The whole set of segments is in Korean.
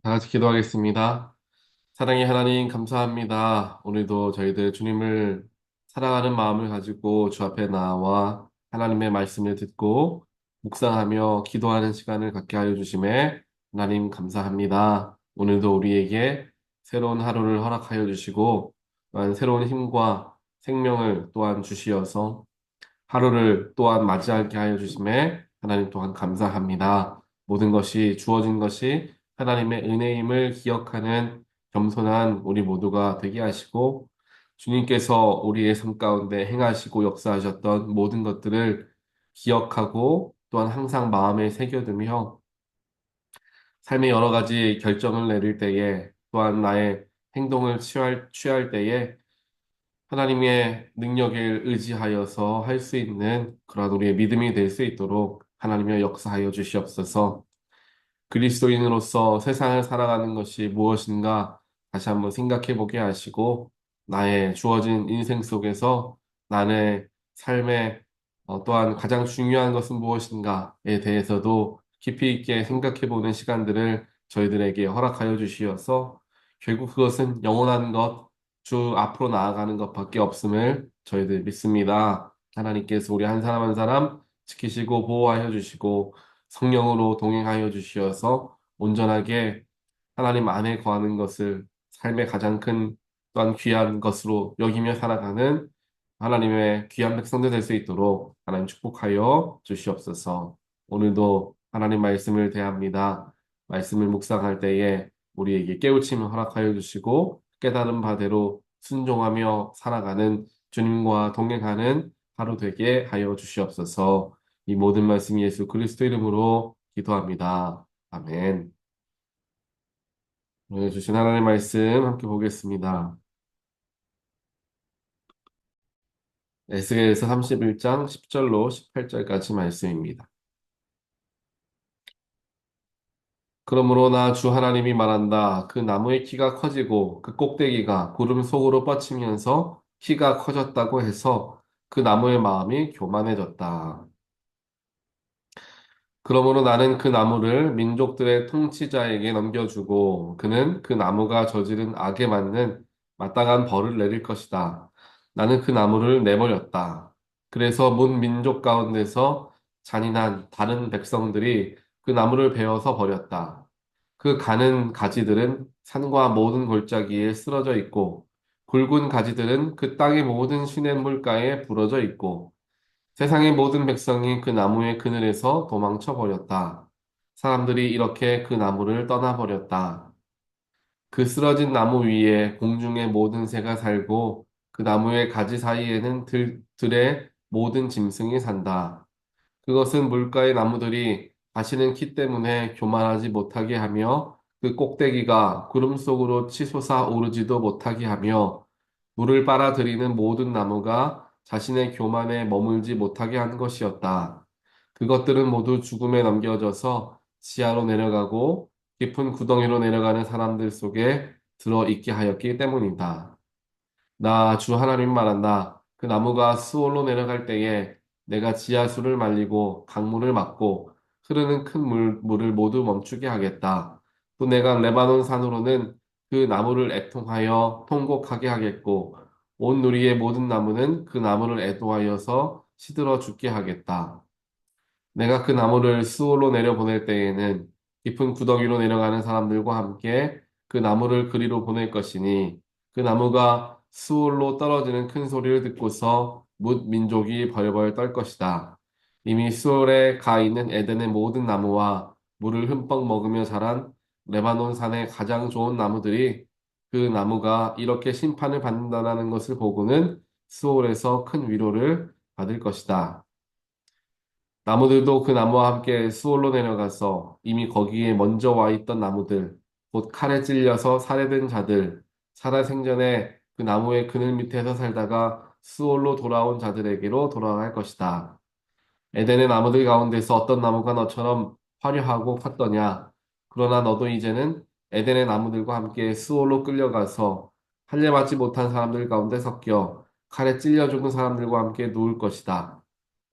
다 같이 기도하겠습니다. 사랑의 하나님, 감사합니다. 오늘도 저희들 주님을 사랑하는 마음을 가지고 주 앞에 나와 하나님의 말씀을 듣고 묵상하며 기도하는 시간을 갖게 하여 주심에 하나님 감사합니다. 오늘도 우리에게 새로운 하루를 허락하여 주시고 또한 새로운 힘과 생명을 또한 주시어서 하루를 또한 맞이하게 하여 주심에 하나님 또한 감사합니다. 모든 것이 주어진 것이 하나님의 은혜임을 기억하는 겸손한 우리 모두가 되게 하시고 주님께서 우리의 삶 가운데 행하시고 역사하셨던 모든 것들을 기억하고 또한 항상 마음에 새겨두며 삶의 여러 가지 결정을 내릴 때에 또한 나의 행동을 취할 때에 하나님의 능력에 의지하여서 할 수 있는 그런 우리의 믿음이 될 수 있도록 하나님의 역사하여 주시옵소서. 그리스도인으로서 세상을 살아가는 것이 무엇인가 다시 한번 생각해 보게 하시고 나의 주어진 인생 속에서 나의 삶의 또한 가장 중요한 것은 무엇인가에 대해서도 깊이 있게 생각해 보는 시간들을 저희들에게 허락하여 주시어서 결국 그것은 영원한 것, 주 앞으로 나아가는 것밖에 없음을 저희들 믿습니다. 하나님께서 우리 한 사람 한 사람 지키시고 보호하여 주시고 성령으로 동행하여 주시어서 온전하게 하나님 안에 거하는 것을 삶의 가장 큰 또한 귀한 것으로 여기며 살아가는 하나님의 귀한 백성들 될 수 있도록 하나님 축복하여 주시옵소서. 오늘도 하나님 말씀을 대합니다. 말씀을 묵상할 때에 우리에게 깨우침을 허락하여 주시고 깨달은 바대로 순종하며 살아가는 주님과 동행하는 하루 되게 하여 주시옵소서. 이 모든 말씀 예수 그리스도 이름으로 기도합니다. 아멘. 오늘 주신 하나님 말씀 함께 보겠습니다. 에스겔서 31장 10절로 18절까지 말씀입니다. 그러므로 나 주 하나님이 말한다. 그 나무의 키가 커지고 그 꼭대기가 구름 속으로 뻗치면서 키가 커졌다고 해서 그 나무의 마음이 교만해졌다. 그러므로 나는 그 나무를 민족들의 통치자에게 넘겨주고 그는 그 나무가 저지른 악에 맞는 마땅한 벌을 내릴 것이다. 나는 그 나무를 내버렸다. 그래서 문 민족 가운데서 잔인한 다른 백성들이 그 나무를 베어서 버렸다. 그 가는 가지들은 산과 모든 골짜기에 쓰러져 있고 굵은 가지들은 그 땅의 모든 시냇물가에 부러져 있고 세상의 모든 백성이 그 나무의 그늘에서 도망쳐 버렸다. 사람들이 이렇게 그 나무를 떠나버렸다. 그 쓰러진 나무 위에 공중의 모든 새가 살고 그 나무의 가지 사이에는 들의 모든 짐승이 산다. 그것은 물가의 나무들이 가시는 키 때문에 교만하지 못하게 하며 그 꼭대기가 구름 속으로 치솟아 오르지도 못하게 하며 물을 빨아들이는 모든 나무가 자신의 교만에 머물지 못하게 한 것이었다. 그것들은 모두 죽음에 넘겨져서 지하로 내려가고 깊은 구덩이로 내려가는 사람들 속에 들어 있게 하였기 때문이다. 나 주 하나님 말한다. 그 나무가 수월로 내려갈 때에 내가 지하수를 말리고 강물을 막고 흐르는 큰 물을 모두 멈추게 하겠다. 또 내가 레바논 산으로는 그 나무를 애통하여 통곡하게 하겠고 온 누리의 모든 나무는 그 나무를 애도하여서 시들어 죽게 하겠다. 내가 그 나무를 수월로 내려보낼 때에는 깊은 구덩이로 내려가는 사람들과 함께 그 나무를 그리로 보낼 것이니 그 나무가 수월로 떨어지는 큰 소리를 듣고서 뭇 민족이 벌벌 떨 것이다. 이미 수월에 가 있는 에덴의 모든 나무와 물을 흠뻑 먹으며 자란 레바논 산의 가장 좋은 나무들이 그 나무가 이렇게 심판을 받는다는 것을 보고는 수월에서 큰 위로를 받을 것이다. 나무들도 그 나무와 함께 수월로 내려가서 이미 거기에 먼저 와 있던 나무들, 곧 칼에 찔려서 살해된 자들, 살아생전에 그 나무의 그늘 밑에서 살다가 수월로 돌아온 자들에게로 돌아갈 것이다. 에덴의 나무들 가운데서 어떤 나무가 너처럼 화려하고 컸더냐? 그러나 너도 이제는 에덴의 나무들과 함께 수월로 끌려가서 할례받지 못한 사람들 가운데 섞여 칼에 찔려 죽은 사람들과 함께 누울 것이다.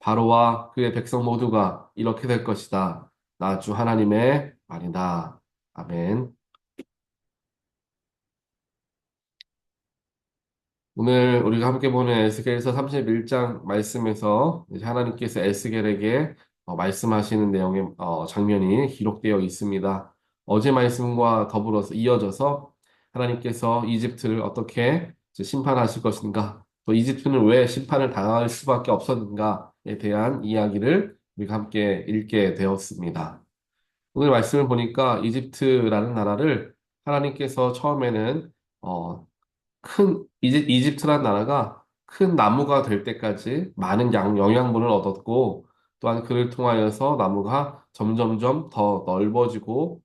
바로와 그의 백성 모두가 이렇게 될 것이다. 나 주 하나님의 말이다. 아멘. 오늘 우리가 함께 보는 에스겔서 31장 말씀에서 이제 하나님께서 에스겔에게 말씀하시는 내용의 장면이 기록되어 있습니다. 어제 말씀과 더불어서 이어져서 하나님께서 이집트를 어떻게 이제 심판하실 것인가, 또 이집트는 왜 심판을 당할 수밖에 없었는가에 대한 이야기를 우리가 함께 읽게 되었습니다. 오늘 말씀을 보니까 이집트라는 나라를 하나님께서 처음에는 어, 이집트란 나라가 큰 나무가 될 때까지 많은 영양분을 얻었고, 또한 그를 통하여서 나무가 점점점 더 넓어지고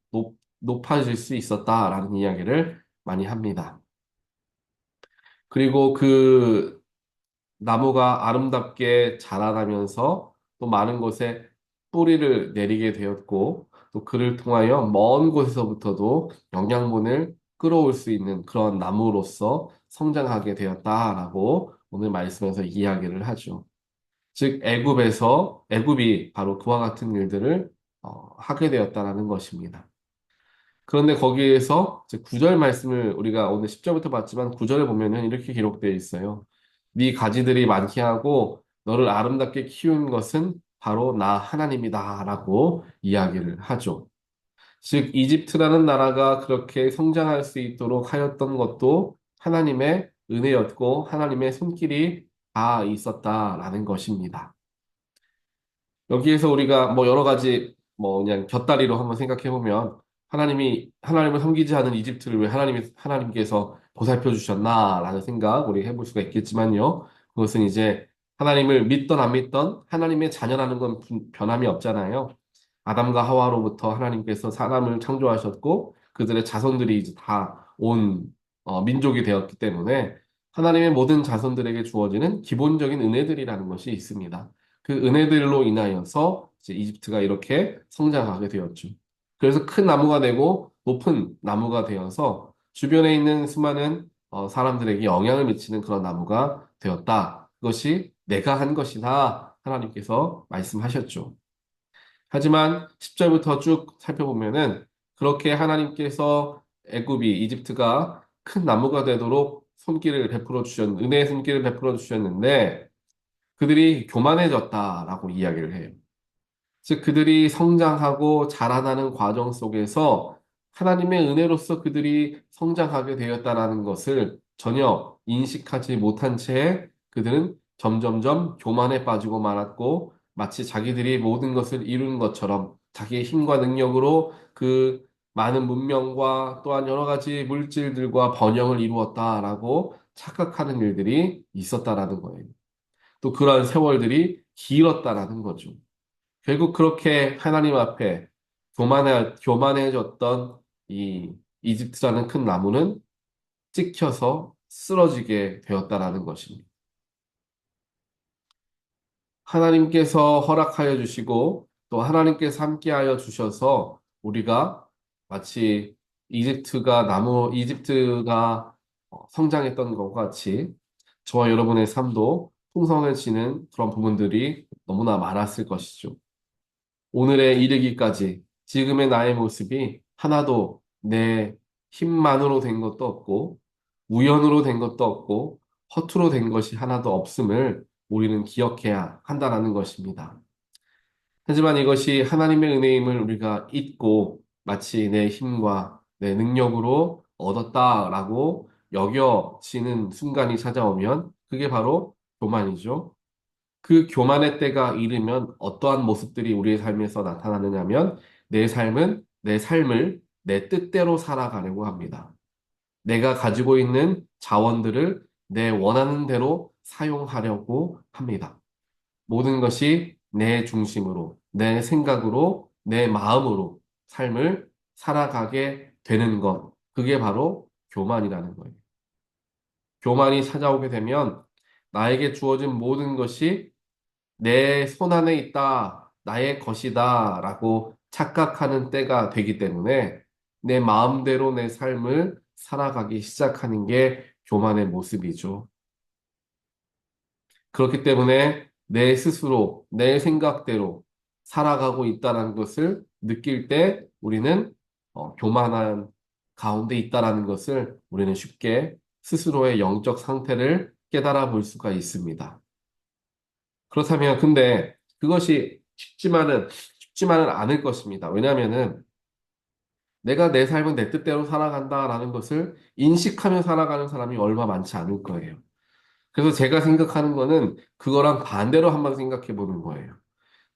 높아질 수 있었다라는 이야기를 많이 합니다. 그리고 그 나무가 아름답게 자라나면서 또 많은 곳에 뿌리를 내리게 되었고, 또 그를 통하여 먼 곳에서부터도 영양분을 끌어올 수 있는 그런 나무로서 성장하게 되었다라고 오늘 말씀에서 이야기를 하죠. 즉, 애굽이 바로 그와 같은 일들을 하게 되었다라는 것입니다. 그런데 거기에서 이제 9절 말씀을 우리가 오늘 10절부터 봤지만 9절에 보면은 이렇게 기록되어 있어요. 네 가지들이 많게 하고 너를 아름답게 키운 것은 바로 나 하나님이다라고 이야기를 하죠. 즉 이집트라는 나라가 그렇게 성장할 수 있도록 하였던 것도 하나님의 은혜였고 하나님의 손길이 다 있었다라는 것입니다. 여기에서 우리가 뭐 여러 가지 뭐 그냥 곁다리로 한번 생각해 보면 하나님을 섬기지 않은 이집트를 왜 하나님께서 보살펴 주셨나라는 생각 우리 해볼 수가 있겠지만요. 그것은 이제 하나님을 믿던 안 믿던 하나님의 자녀라는 건 변함이 없잖아요. 아담과 하와로부터 하나님께서 사람을 창조하셨고 그들의 자손들이 이제 다 온 민족이 되었기 때문에 하나님의 모든 자손들에게 주어지는 기본적인 은혜들이라는 것이 있습니다. 그 은혜들로 인하여서 이제 이집트가 이렇게 성장하게 되었죠. 그래서 큰 나무가 되고 높은 나무가 되어서 주변에 있는 수많은 사람들에게 영향을 미치는 그런 나무가 되었다. 그것이 내가 한 것이다. 하나님께서 말씀하셨죠. 하지만 10절부터 쭉 살펴보면은 그렇게 하나님께서 이집트가 큰 나무가 되도록 은혜의 손길을 베풀어 주셨는데 그들이 교만해졌다라고 이야기를 해요. 즉, 그들이 성장하고 자라나는 과정 속에서 하나님의 은혜로서 그들이 성장하게 되었다라는 것을 전혀 인식하지 못한 채 그들은 점점점 교만에 빠지고 말았고 마치 자기들이 모든 것을 이룬 것처럼 자기의 힘과 능력으로 그 많은 문명과 또한 여러 가지 물질들과 번영을 이루었다라고 착각하는 일들이 있었다라는 거예요. 또 그러한 세월들이 길었다라는 거죠. 결국 그렇게 하나님 앞에 교만해졌던 이 이집트라는 큰 나무는 찍혀서 쓰러지게 되었다라는 것입니다. 하나님께서 허락하여 주시고 또 하나님께서 함께하여 주셔서 우리가 마치 이집트가 성장했던 것과 같이 저와 여러분의 삶도 풍성해지는 그런 부분들이 너무나 많았을 것이죠. 오늘에 이르기까지 지금의 나의 모습이 하나도 내 힘만으로 된 것도 없고 우연으로 된 것도 없고 허투루 된 것이 하나도 없음을 우리는 기억해야 한다는 것입니다. 하지만 이것이 하나님의 은혜임을 우리가 잊고 마치 내 힘과 내 능력으로 얻었다라고 여겨지는 순간이 찾아오면 그게 바로 교만이죠. 그 교만의 때가 이르면 어떠한 모습들이 우리의 삶에서 나타나느냐면 내 삶을 내 뜻대로 살아가려고 합니다. 내가 가지고 있는 자원들을 내 원하는 대로 사용하려고 합니다. 모든 것이 내 중심으로, 내 생각으로, 내 마음으로 삶을 살아가게 되는 것. 그게 바로 교만이라는 거예요. 교만이 찾아오게 되면 나에게 주어진 모든 것이 내 손 안에 있다, 나의 것이다, 라고 착각하는 때가 되기 때문에 내 마음대로 내 삶을 살아가기 시작하는 게 교만의 모습이죠. 그렇기 때문에 내 스스로, 내 생각대로 살아가고 있다는 것을 느낄 때 우리는 교만한 가운데 있다라는 것을 우리는 쉽게 스스로의 영적 상태를 깨달아 볼 수가 있습니다. 그렇다면 근데 그것이 쉽지만은 않을 것입니다. 왜냐하면은 내가 내 삶은 내 뜻대로 살아간다라는 것을 인식하며 살아가는 사람이 얼마 많지 않을 거예요. 그래서 제가 생각하는 거는 그거랑 반대로 한번 생각해 보는 거예요.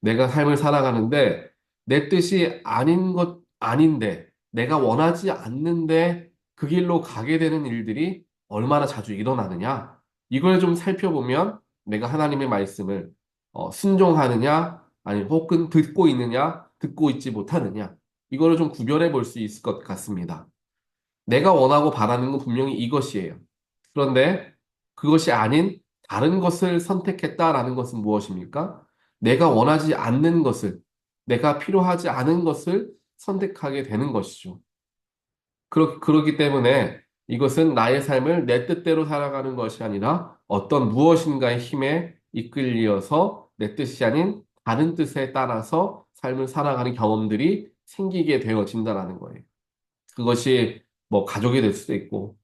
내가 삶을 살아가는데 내 뜻이 아닌 것 아닌데 내가 원하지 않는데 그 길로 가게 되는 일들이 얼마나 자주 일어나느냐? 이걸 좀 살펴보면 내가 하나님의 말씀을 순종하느냐, 아니 혹은 듣고 있느냐, 듣고 있지 못하느냐, 이거를 좀 구별해 볼 수 있을 것 같습니다. 내가 원하고 바라는 건 분명히 이것이에요. 그런데 그것이 아닌 다른 것을 선택했다라는 것은 무엇입니까? 내가 원하지 않는 것을, 내가 필요하지 않은 것을 선택하게 되는 것이죠. 그렇기 때문에 이것은 나의 삶을 내 뜻대로 살아가는 것이 아니라 어떤 무엇인가의 힘에 이끌려서 내 뜻이 아닌 다른 뜻에 따라서 삶을 살아가는 경험들이 생기게 되어진다라는 거예요. 그것이 뭐 가족이 될 수도 있고,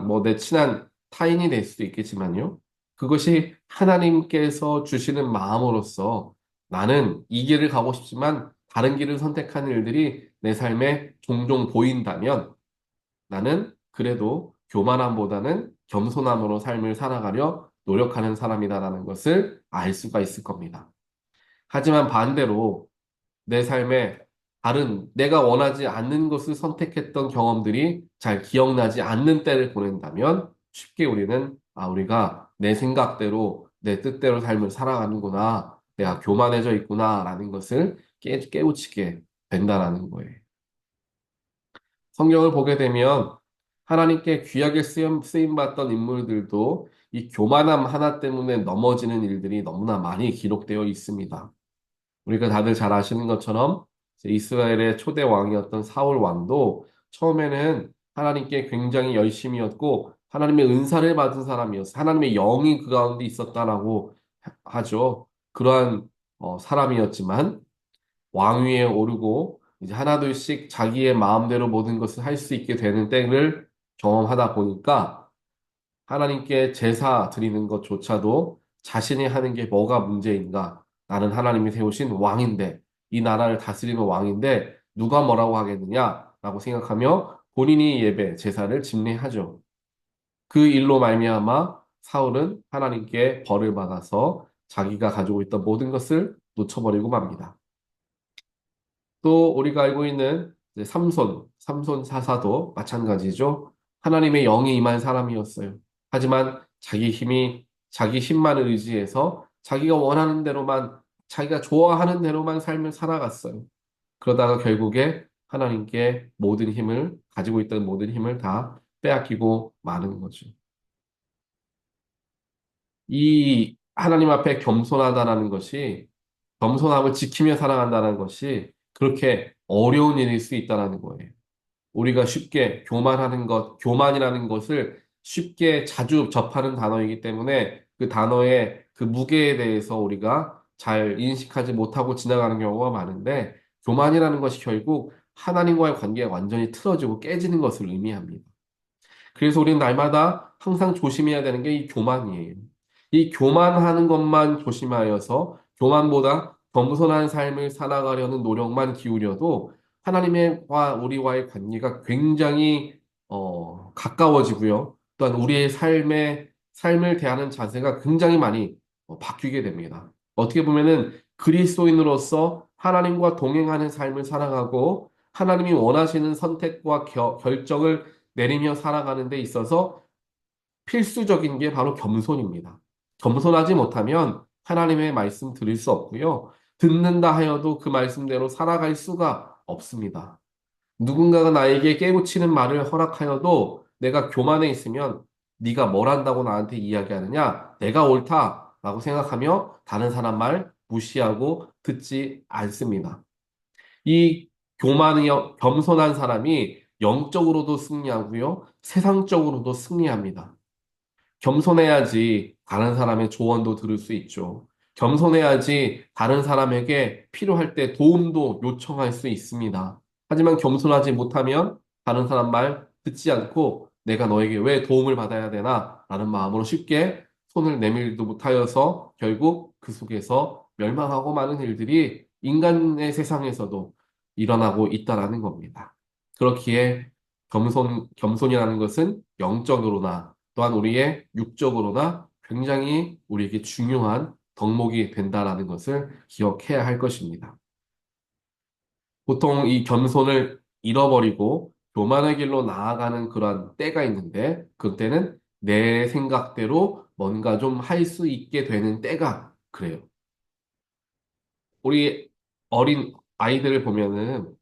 뭐 내 친한 타인이 될 수도 있겠지만요. 그것이 하나님께서 주시는 마음으로서 나는 이 길을 가고 싶지만 다른 길을 선택하는 일들이 내 삶에 종종 보인다면 나는 그래도 교만함보다는 겸손함으로 삶을 살아가려 노력하는 사람이다라는 것을 알 수가 있을 겁니다. 하지만 반대로 내 삶에 다른 내가 원하지 않는 것을 선택했던 경험들이 잘 기억나지 않는 때를 보낸다면 쉽게 우리는 우리가 내 생각대로 내 뜻대로 삶을 살아가는구나. 내가 교만해져 있구나라는 것을 깨우치게 된다라는 거예요. 성경을 보게 되면 하나님께 귀하게 쓰임 받던 인물들도 이 교만함 하나 때문에 넘어지는 일들이 너무나 많이 기록되어 있습니다. 우리가 다들 잘 아시는 것처럼 이제 이스라엘의 초대 왕이었던 사울 왕도 처음에는 하나님께 굉장히 열심이었고 하나님의 은사를 받은 사람이었어요. 하나님의 영이 그 가운데 있었다라고 하죠. 그러한 사람이었지만 왕위에 오르고 이제 하나둘씩 자기의 마음대로 모든 것을 할 수 있게 되는 때를 경험하다 보니까 하나님께 제사 드리는 것조차도 자신이 하는 게 뭐가 문제인가? 나는 하나님이 세우신 왕인데, 이 나라를 다스리는 왕인데, 누가 뭐라고 하겠느냐? 라고 생각하며 본인이 제사를 집례하죠. 그 일로 말미암아 사울은 하나님께 벌을 받아서 자기가 가지고 있던 모든 것을 놓쳐버리고 맙니다. 또 우리가 알고 있는 이제 삼손 사사도 마찬가지죠. 하나님의 영이 임한 사람이었어요. 하지만 자기 힘만을 의지해서 자기가 원하는 대로만, 자기가 좋아하는 대로만 삶을 살아갔어요. 그러다가 결국에 하나님께 가지고 있던 모든 힘을 다 빼앗기고 마는 거죠. 이 하나님 앞에 겸손함을 지키며 살아간다는 것이 그렇게 어려운 일일 수 있다는 거예요. 우리가 쉽게 교만이라는 것을 쉽게 자주 접하는 단어이기 때문에 그 단어의 그 무게에 대해서 우리가 잘 인식하지 못하고 지나가는 경우가 많은데 교만이라는 것이 결국 하나님과의 관계가 완전히 틀어지고 깨지는 것을 의미합니다. 그래서 우리는 날마다 항상 조심해야 되는 게 이 교만이에요. 이 교만하는 것만 조심하여서 교만보다 겸손한 삶을 살아가려는 노력만 기울여도 하나님과 우리와의 관계가 굉장히 가까워지고요. 또한 우리의 삶을 대하는 자세가 굉장히 많이 바뀌게 됩니다. 어떻게 보면은 그리스도인으로서 하나님과 동행하는 삶을 살아가고 하나님이 원하시는 선택과 결정을 내리며 살아가는 데 있어서 필수적인 게 바로 겸손입니다. 겸손하지 못하면 하나님의 말씀 들을 수 없고요. 듣는다 하여도 그 말씀대로 살아갈 수가 없습니다. 누군가가 나에게 깨우치는 말을 허락하여도 내가 교만해 있으면 네가 뭘 한다고 나한테 이야기하느냐? 내가 옳다라고 생각하며 다른 사람 말 무시하고 듣지 않습니다. 이 겸손한 사람이 영적으로도 승리하고요. 세상적으로도 승리합니다. 겸손해야지 다른 사람의 조언도 들을 수 있죠. 겸손해야지 다른 사람에게 필요할 때 도움도 요청할 수 있습니다. 하지만 겸손하지 못하면 다른 사람 말 듣지 않고 내가 너에게 왜 도움을 받아야 되나? 라는 마음으로 쉽게 손을 내밀도 못하여서 결국 그 속에서 멸망하고 마는 일들이 인간의 세상에서도 일어나고 있다라는 겁니다. 그렇기에 겸손이라는 것은 영적으로나 또한 우리의 육적으로나 굉장히 우리에게 중요한 덕목이 된다라는 것을 기억해야 할 것입니다. 보통 이 겸손을 잃어버리고 교만의 길로 나아가는 그런 때가 있는데 그때는 내 생각대로 뭔가 좀 할 수 있게 되는 때가 그래요. 우리 어린 아이들을 보면은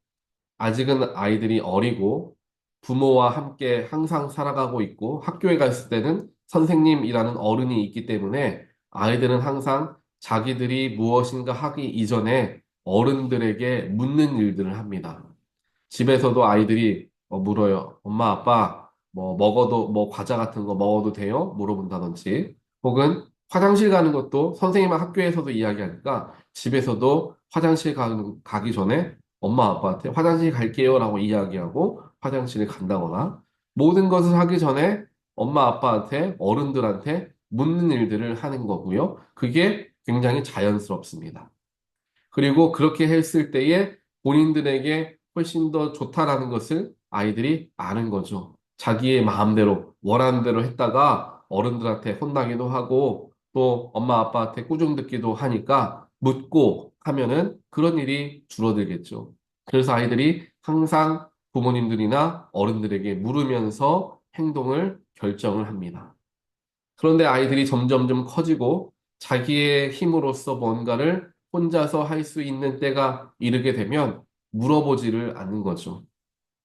아직은 아이들이 어리고 부모와 함께 항상 살아가고 있고 학교에 갔을 때는 선생님이라는 어른이 있기 때문에 아이들은 항상 자기들이 무엇인가 하기 이전에 어른들에게 묻는 일들을 합니다. 집에서도 아이들이 물어요. 엄마, 아빠, 뭐 먹어도, 뭐 과자 같은 거 먹어도 돼요? 물어본다든지. 혹은 화장실 가는 것도 선생님은 학교에서도 이야기하니까 집에서도 가기 전에 엄마, 아빠한테 화장실 갈게요 라고 이야기하고 화장실에 간다거나 모든 것을 하기 전에 엄마, 아빠한테, 어른들한테 묻는 일들을 하는 거고요. 그게 굉장히 자연스럽습니다. 그리고 그렇게 했을 때에 본인들에게 훨씬 더 좋다라는 것을 아이들이 아는 거죠. 자기의 마음대로, 원하는 대로 했다가 어른들한테 혼나기도 하고 또 엄마 아빠한테 꾸중 듣기도 하니까 묻고 하면은 그런 일이 줄어들겠죠. 그래서 아이들이 항상 부모님들이나 어른들에게 물으면서 행동을 결정을 합니다. 그런데 아이들이 점점점 커지고 자기의 힘으로써 뭔가를 혼자서 할 수 있는 때가 이르게 되면 물어보지를 않는 거죠.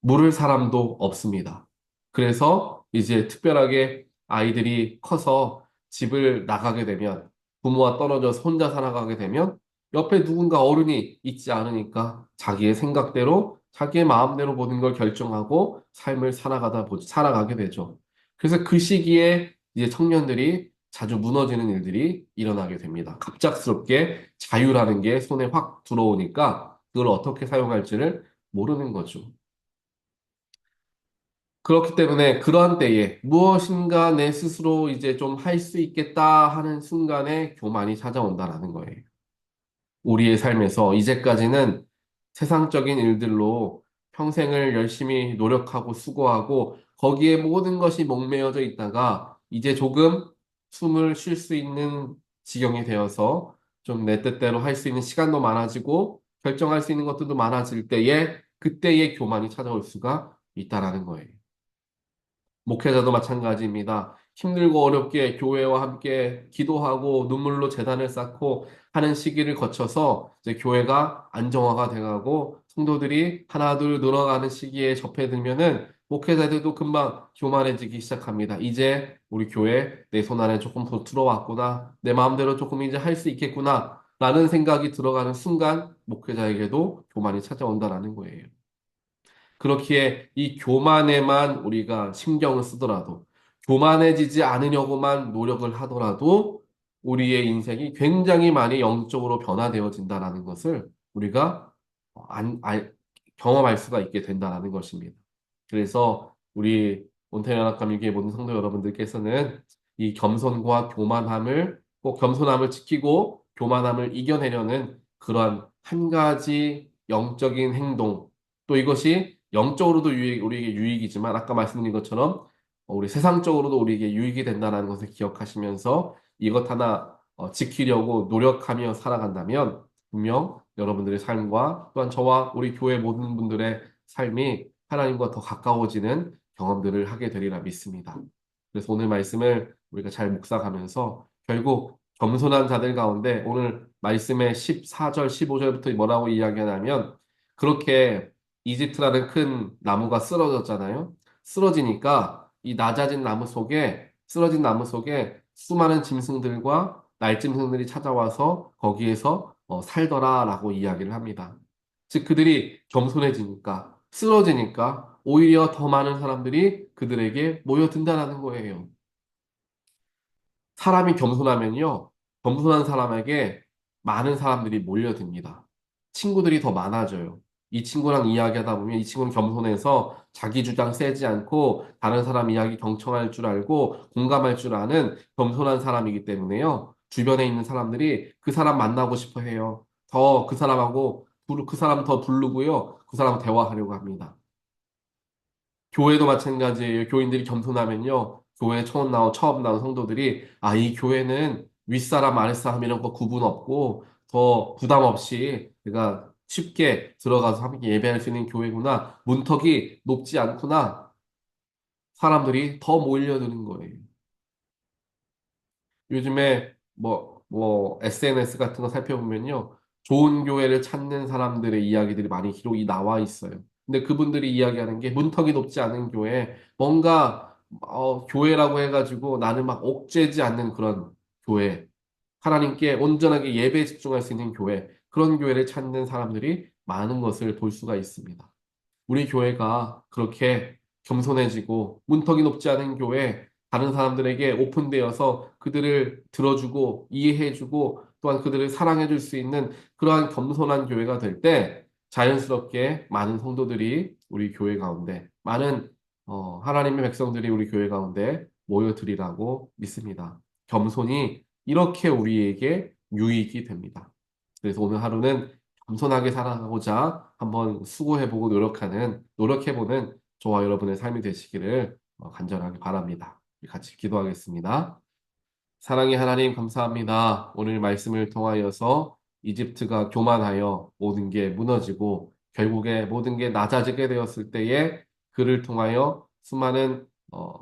물을 사람도 없습니다. 그래서 이제 특별하게 아이들이 커서 집을 나가게 되면 부모와 떨어져서 혼자 살아가게 되면 옆에 누군가 어른이 있지 않으니까 자기의 생각대로 자기의 마음대로 모든 걸 결정하고 삶을 살아가게 되죠. 그래서 그 시기에 이제 청년들이 자주 무너지는 일들이 일어나게 됩니다. 갑작스럽게 자유라는 게 손에 확 들어오니까 그걸 어떻게 사용할지를 모르는 거죠. 그렇기 때문에 그러한 때에 무엇인가 내 스스로 이제 좀 할 수 있겠다 하는 순간에 교만이 찾아온다라는 거예요. 우리의 삶에서 이제까지는 세상적인 일들로 평생을 열심히 노력하고 수고하고 거기에 모든 것이 목매어져 있다가 이제 조금 숨을 쉴 수 있는 지경이 되어서 좀 내 뜻대로 할 수 있는 시간도 많아지고 결정할 수 있는 것들도 많아질 때에 그때의 교만이 찾아올 수가 있다라는 거예요. 목회자도 마찬가지입니다. 힘들고 어렵게 교회와 함께 기도하고 눈물로 재단을 쌓고 하는 시기를 거쳐서 이제 교회가 안정화가 돼가고 성도들이 하나 둘 늘어가는 시기에 접해들면은 목회자들도 금방 교만해지기 시작합니다. 이제 우리 교회 내 손 안에 조금 더 들어왔구나. 내 마음대로 조금 이제 할 수 있겠구나. 라는 생각이 들어가는 순간 목회자에게도 교만이 찾아온다라는 거예요. 그렇기에 이 교만에만 우리가 신경을 쓰더라도, 교만해지지 않으려고만 노력을 하더라도, 우리의 인생이 굉장히 많이 영적으로 변화되어진다는 것을 우리가 경험할 수가 있게 된다는 것입니다. 그래서 우리 온태연합감리교회 모든 성도 여러분들께서는 이 겸손과 교만함을 꼭 겸손함을 지키고 교만함을 이겨내려는 그러한 한 가지 영적인 행동 또 이것이 영적으로도 우리에게 유익이지만 아까 말씀드린 것처럼 우리 세상적으로도 우리에게 유익이 된다는 것을 기억하시면서 이것 하나 지키려고 노력하며 살아간다면 분명 여러분들의 삶과 또한 저와 우리 교회 모든 분들의 삶이 하나님과 더 가까워지는 경험들을 하게 되리라 믿습니다. 그래서 오늘 말씀을 우리가 잘 묵상하면서 결국 겸손한 자들 가운데 오늘 말씀의 14절, 15절부터 뭐라고 이야기하냐면 그렇게 이집트라는 큰 나무가 쓰러졌잖아요. 쓰러지니까 이 낮아진 나무 속에 쓰러진 나무 속에 수많은 짐승들과 날짐승들이 찾아와서 거기에서 살더라라고 이야기를 합니다. 즉 그들이 겸손해지니까 쓰러지니까 오히려 더 많은 사람들이 그들에게 모여든다라는 거예요. 사람이 겸손하면요, 겸손한 사람에게 많은 사람들이 몰려듭니다. 친구들이 더 많아져요. 이 친구랑 이야기하다 보면 이 친구는 겸손해서 자기 주장 세지 않고 다른 사람 이야기 경청할 줄 알고 공감할 줄 아는 겸손한 사람이기 때문에요. 주변에 있는 사람들이 그 사람 만나고 싶어 해요. 더 그 사람하고 그 사람 더 부르고요. 그 사람 대화하려고 합니다. 교회도 마찬가지예요. 교인들이 겸손하면요. 교회 처음 나온 성도들이, 아, 이 교회는 윗사람, 아랫사람 이런 거 구분 없고, 더 부담 없이, 내가 쉽게 들어가서 함께 예배할 수 있는 교회구나. 문턱이 높지 않구나. 사람들이 더 몰려드는 거예요. 요즘에 SNS 같은 거 살펴보면요. 좋은 교회를 찾는 사람들의 이야기들이 많이 기록이 나와 있어요. 근데 그분들이 이야기하는 게 문턱이 높지 않은 교회, 뭔가, 교회라고 해가지고 나는 막 옥죄지 않는 그런 교회, 하나님께 온전하게 예배에 집중할 수 있는 교회, 그런 교회를 찾는 사람들이 많은 것을 볼 수가 있습니다. 우리 교회가 그렇게 겸손해지고 문턱이 높지 않은 교회, 다른 사람들에게 오픈되어서 그들을 들어주고 이해해주고 또한 그들을 사랑해줄 수 있는 그러한 겸손한 교회가 될 때 자연스럽게 많은 성도들이 우리 교회 가운데, 많은 하나님의 백성들이 우리 교회 가운데 모여들이라고 믿습니다. 겸손이 이렇게 우리에게 유익이 됩니다. 그래서 오늘 하루는 겸손하게 살아가고자 한번 수고해보고 노력해보는 저와 여러분의 삶이 되시기를 간절하게 바랍니다. 같이 기도하겠습니다. 사랑의 하나님 감사합니다. 오늘 말씀을 통하여서 이집트가 교만하여 모든 게 무너지고 결국에 모든 게 낮아지게 되었을 때에 그를 통하여 수많은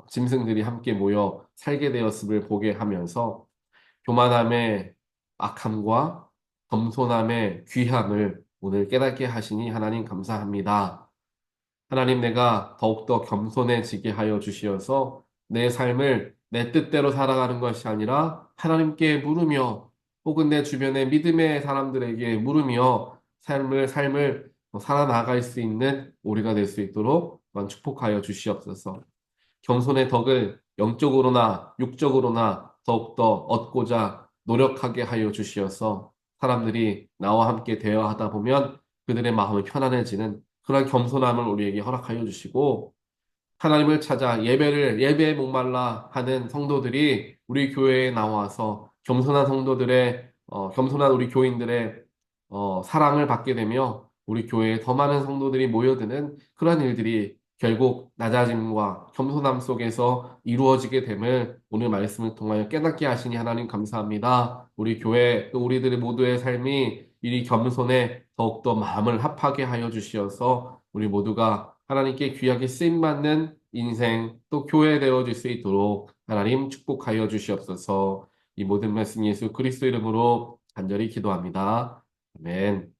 짐승들이 함께 모여 살게 되었음을 보게 하면서 교만함의 악함과 겸손함의 귀함을 오늘 깨닫게 하시니 하나님 감사합니다. 하나님 내가 더욱더 겸손해지게 하여 주시어서 내 삶을 내 뜻대로 살아가는 것이 아니라 하나님께 물으며 혹은 내 주변의 믿음의 사람들에게 물으며 삶을 살아나갈 수 있는 우리가 될 수 있도록 축복하여 주시옵소서. 겸손의 덕을 영적으로나 육적으로나 더욱더 얻고자 노력하게 하여 주시어서 사람들이 나와 함께 대화하다 보면 그들의 마음이 편안해지는 그런 겸손함을 우리에게 허락하여 주시고 하나님을 찾아 예배에 목말라 하는 성도들이 우리 교회에 나와서 겸손한 우리 교인들의 사랑을 받게 되며 우리 교회에 더 많은 성도들이 모여드는 그런 일들이 결국 낮아짐과 겸손함 속에서 이루어지게 됨을 오늘 말씀을 통하여 깨닫게 하시니 하나님 감사합니다. 우리 교회 또 우리들의 모두의 삶이 이 겸손에 더욱더 마음을 합하게 하여 주시어서 우리 모두가 하나님께 귀하게 쓰임받는 인생 또 교회 되어질 수 있도록 하나님 축복하여 주시옵소서. 이 모든 말씀 예수 그리스도 이름으로 간절히 기도합니다. 아멘.